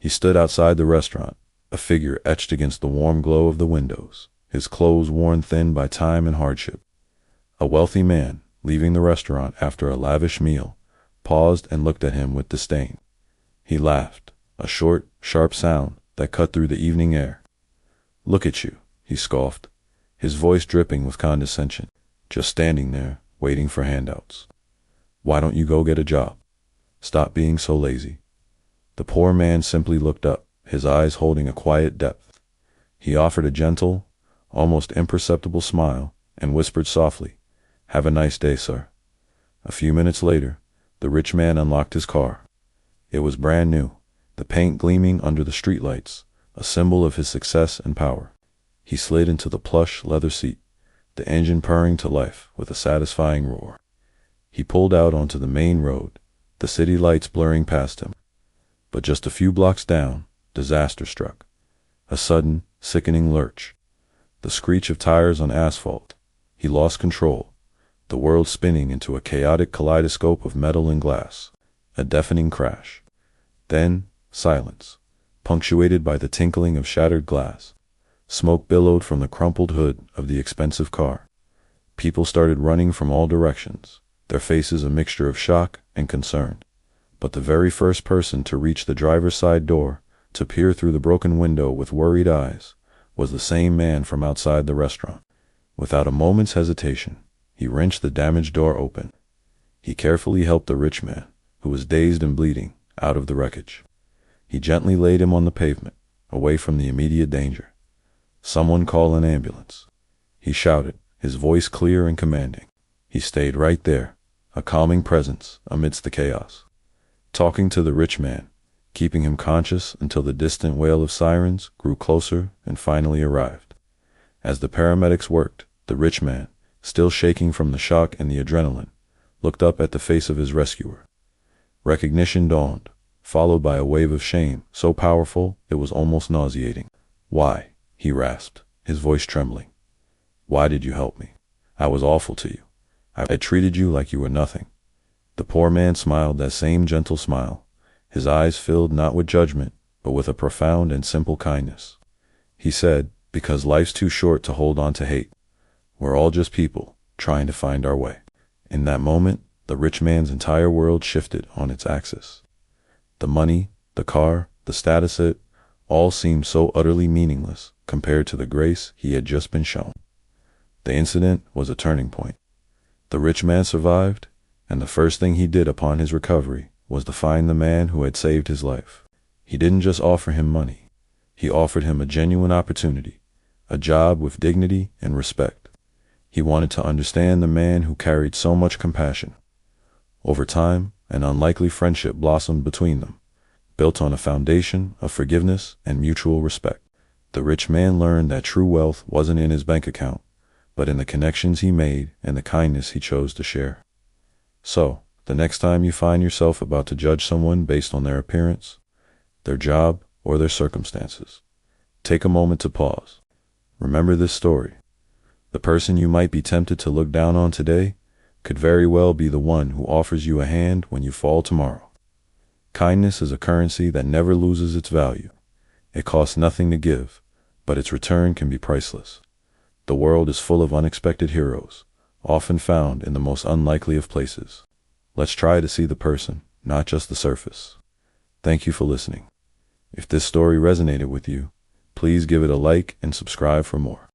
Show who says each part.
Speaker 1: He stood outside the restaurant, a figure etched against the warm glow of the windows, his clothes worn thin by time and hardship. A wealthy man, leaving the restaurant after a lavish meal, paused and looked at him with disdain. He laughed, a short, sharp sound that cut through the evening air. "Look at you," he scoffed, his voice dripping with condescension, "just standing there, waiting for handouts. Why don't you go get a job? Stop being so lazy." The poor man simply looked up, his eyes holding a quiet depth. He offered a gentle, almost imperceptible smile and whispered softly, "Have a nice day, sir." A few minutes later, the rich man unlocked his car. It was brand new, the paint gleaming under the streetlights, a symbol of his success and power. He slid into the plush leather seat, the engine purring to life with a satisfying roar. He pulled out onto the main road, the city lights blurring past him. But just a few blocks down, disaster struck. A sudden, sickening lurch. The screech of tires on asphalt. He lost control, the world spinning into a chaotic kaleidoscope of metal and glass. A deafening crash. Then, silence, punctuated by the tinkling of shattered glass. Smoke billowed from the crumpled hood of the expensive car. People started running from all directions, their faces a mixture of shock and concern. But the very first person to reach the driver's side door, to peer through the broken window with worried eyes, was the same man from outside the restaurant. Without a moment's hesitation, he wrenched the damaged door open. He carefully helped the rich man, who was dazed and bleeding, out of the wreckage. He gently laid him on the pavement, away from the immediate danger. "Someone call an ambulance," he shouted, his voice clear and commanding. He stayed right there, a calming presence amidst the chaos, talking to the rich man, keeping him conscious until the distant wail of sirens grew closer and finally arrived. As the paramedics worked, the rich man, still shaking from the shock and the adrenaline, looked up at the face of his rescuer. Recognition dawned, followed by a wave of shame so powerful it was almost nauseating. "Why?" he rasped, his voice trembling. "Why did you help me? I was awful to you. I treated you like you were nothing." The poor man smiled that same gentle smile, his eyes filled not with judgment, but with a profound and simple kindness. He said, "Because life's too short to hold on to hate. We're all just people, trying to find our way." In that moment, the rich man's entire world shifted on its axis. The money, the car, the status, it all seemed so utterly meaningless compared to the grace he had just been shown. The incident was a turning point. The rich man survived, and the first thing he did upon his recovery was to find the man who had saved his life. He didn't just offer him money. He offered him a genuine opportunity, a job with dignity and respect. He wanted to understand the man who carried so much compassion. Over time, an unlikely friendship blossomed between them, built on a foundation of forgiveness and mutual respect. The rich man learned that true wealth wasn't in his bank account, but in the connections he made and the kindness he chose to share. So, the next time you find yourself about to judge someone based on their appearance, their job, or their circumstances, take a moment to pause. Remember this story. The person you might be tempted to look down on today could very well be the one who offers you a hand when you fall tomorrow. Kindness is a currency that never loses its value. It costs nothing to give, but its return can be priceless. The world is full of unexpected heroes, often found in the most unlikely of places. Let's try to see the person, not just the surface. Thank you for listening. If this story resonated with you, please give it a like and subscribe for more.